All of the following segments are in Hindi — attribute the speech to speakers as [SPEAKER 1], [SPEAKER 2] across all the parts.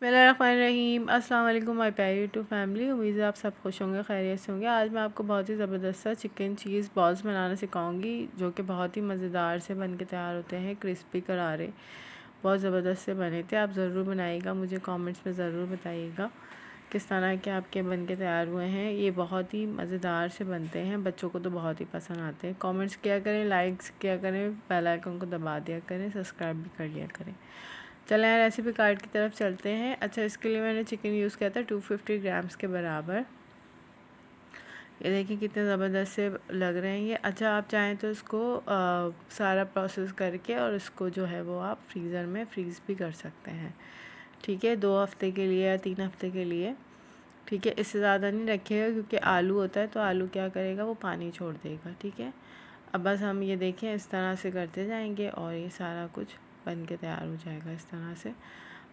[SPEAKER 1] बिस्मिल्लाहिर्रहमानिर्रहीम। अस्सलाम वालेकुम माय प्यारी यूट्यूब फैमिली। उम्मीद है आप सब खुश होंगे, खैरियत से होंगे। आज मैं आपको बहुत ही ज़बरदस्त सा चिकन चीज़ बॉल्स बनाना सिखाऊंगी, जो कि बहुत ही मज़ेदार से बन के तैयार होते हैं, क्रिस्पी करारे, बहुत ज़बरदस्त से बने थे। आप ज़रूर बनाइएगा, मुझे कमेंट्स में ज़रूर बताइएगा किस तरह के आपके बन के तैयार हुए हैं। ये बहुत ही मज़ेदार से बनते हैं, बच्चों को तो बहुत ही पसंद आते हैं। कमेंट्स किया करें, लाइक्स किया करें, बेल आइकन को दबा दिया करें, सब्सक्राइब भी कर लिया करें। चलें रेसिपी कार्ड की तरफ चलते हैं। अच्छा, इसके लिए मैंने चिकन यूज़ किया था 250 ग्राम्स के बराबर। ये देखिए कितने ज़बरदस्त से लग रहे हैं ये। अच्छा, आप चाहें तो इसको सारा प्रोसेस करके और इसको जो है वो आप फ्रीज़र में फ्रीज़ भी कर सकते हैं। ठीक है, 2 हफ़्ते के लिए या 3 हफ़्ते के लिए। ठीक है, इससे ज़्यादा नहीं रखिएगा क्योंकि आलू होता है तो आलू क्या करेगा, वो पानी छोड़ देगा। ठीक है, अब बस हम ये देखें इस तरह से करते जाएंगे और ये सारा कुछ बन के तैयार हो जाएगा इस तरह से।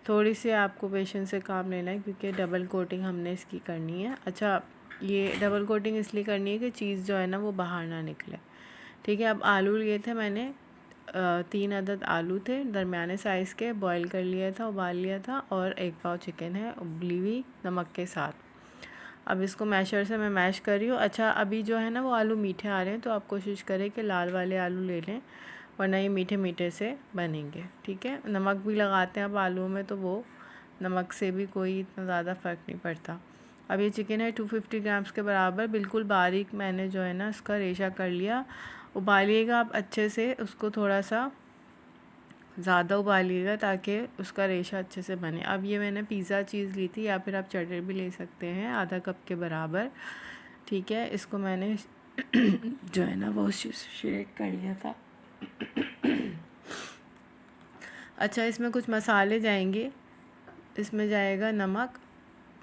[SPEAKER 1] थोड़ी सी आपको पेशेंस से काम लेना है क्योंकि डबल कोटिंग हमने इसकी करनी है। अच्छा, ये डबल कोटिंग इसलिए करनी है कि चीज़ जो है ना वो बाहर ना निकले। ठीक है, अब आलू लिए थे मैंने 3 अदद आलू थे दरमियाने साइज़ के, बॉईल कर लिया था, उबाल लिया था, और 1 पाव चिकन है उबली हुई नमक के साथ। अब इसको मैशर से मैं मैश कर रही हूँ। अच्छा, अभी जो है ना वो आलू मीठे आ रहे हैं तो आप कोशिश करें कि लाल वाले आलू ले लें, वरना ये मीठे मीठे से बनेंगे। ठीक है, नमक भी लगाते हैं अब आलू में तो वो नमक से भी कोई इतना ज़्यादा फ़र्क नहीं पड़ता। अब ये चिकन है 250 ग्राम्स के बराबर, बिल्कुल बारीक मैंने जो है ना इसका रेशा कर लिया। उबालिएगा आप अच्छे से उसको, थोड़ा सा ज़्यादा उबालिएगा ताकि उसका रेशा अच्छे से बने। अब ये मैंने पिज़्ज़ा चीज़ ली थी या फिर आप चटर भी ले सकते हैं, आधा कप के बराबर। ठीक है, इसको मैंने जो है ना वो शेक कर लिया था। अच्छा, इसमें कुछ मसाले जाएंगे। इसमें जाएगा नमक,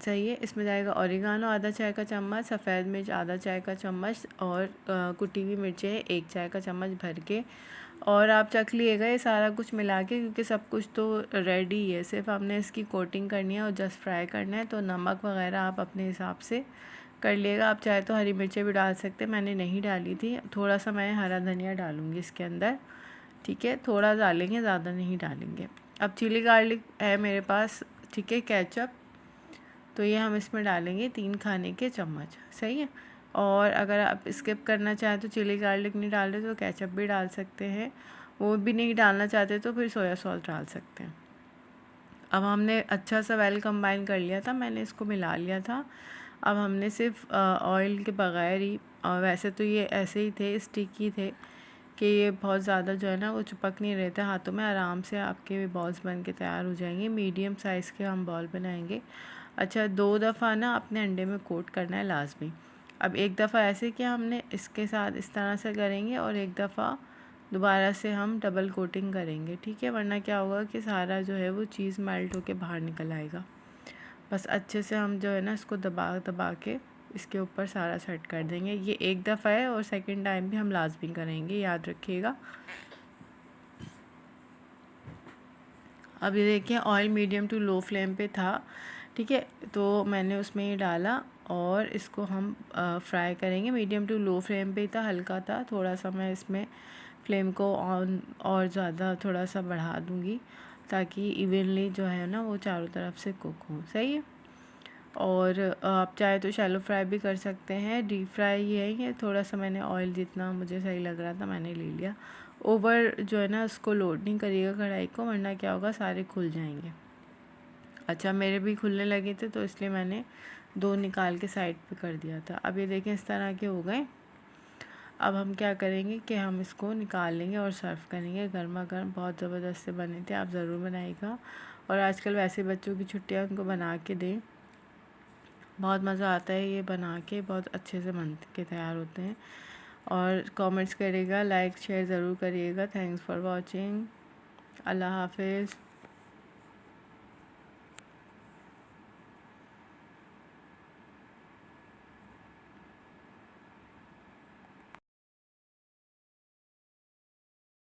[SPEAKER 1] सही है, इसमें जाएगा ओरिगानो आधा चाय का चम्मच, सफ़ेद मिर्च आधा चाय का चम्मच, और कुटी हुई मिर्चें 1 चाय का चम्मच भर के। और आप चख लिएगा ये सारा कुछ मिला के क्योंकि सब कुछ तो रेडी है, सिर्फ हमने इसकी कोटिंग करनी है और जस्ट फ्राई करना है। तो नमक वगैरह आप अपने हिसाब से कर लिएगा। आप चाहे तो हरी मिर्चें भी डाल सकते हैं, मैंने नहीं डाली थी। थोड़ा सा मैं हरा धनिया डालूँगी इसके अंदर। ठीक है, थोड़ा डालेंगे, ज़्यादा नहीं डालेंगे। अब चिली गार्लिक है मेरे पास, ठीक है, केचप, तो ये हम इसमें डालेंगे 3 खाने के चम्मच, सही है। और अगर आप स्किप करना चाहें तो चिली गार्लिक नहीं डाल रहे तो केचप भी डाल सकते हैं, वो भी नहीं डालना चाहते तो फिर सोया सॉस डाल सकते हैं। अब हमने अच्छा सा वेल कंबाइन कर लिया था, मैंने इसको मिला लिया था। अब हमने सिर्फ ऑयल के बगैर ही, वैसे तो ये ऐसे ही थे, स्टिकी थे कि ये बहुत ज़्यादा जो है ना वो चिपक नहीं रहते हाथों में, आराम से आपके बॉल्स बन के तैयार हो जाएंगे। मीडियम साइज़ के हम बॉल बनाएंगे। अच्छा, 2 दफ़ा ना अपने अंडे में कोट करना है लाजमी। अब एक दफ़ा ऐसे कि हमने इसके साथ इस तरह से करेंगे और एक दफ़ा दोबारा से हम डबल कोटिंग करेंगे। ठीक है, वरना क्या होगा कि सारा जो है वो चीज़ मेल्ट होके बाहर निकल आएगा। बस अच्छे से हम जो है ना इसको दबा दबा के इसके ऊपर सारा सेट कर देंगे। ये एक दफ़ा है और सेकंड टाइम भी हम लाजमी करेंगे, याद रखिएगा। अब ये देखिए oil medium to low flame पे था। ठीक है, तो मैंने उसमें ये डाला और इसको हम फ्राई करेंगे। मीडियम टू लो फ्लेम पे था, हल्का था। थोड़ा सा मैं इसमें फ्लेम को ऑन और ज़्यादा थोड़ा सा बढ़ा दूँगी ताकि इवनली जो है ना वो चारों तरफ से कुक हो, सही है। और आप चाहे तो शैलो फ्राई भी कर सकते हैं, डीप फ्राई ही है ये। थोड़ा सा मैंने ऑयल जितना मुझे सही लग रहा था मैंने ले लिया। ओवर जो है ना उसको लोड नहीं करिएगा कढ़ाई को, वरना क्या होगा सारे खुल जाएंगे। अच्छा, मेरे भी खुलने लगे थे तो इसलिए मैंने 2 निकाल के साइड पे कर दिया था। अब ये देखें इस तरह के हो गए। अब हम क्या करेंगे कि हम इसको निकाल लेंगे और सर्व करेंगे गर्मा गर्म। बहुत ज़बरदस्त से बने थे, आप ज़रूर बनाइएगा। और आजकल वैसे बच्चों की छुट्टियाँ उनको बना के दें, बहुत मज़ा आता है ये बना के, बहुत अच्छे से बन के तैयार होते हैं। और कमेंट्स करिएगा, लाइक शेयर ज़रूर करिएगा। Thanks for watching. अल्लाह हाफिज़।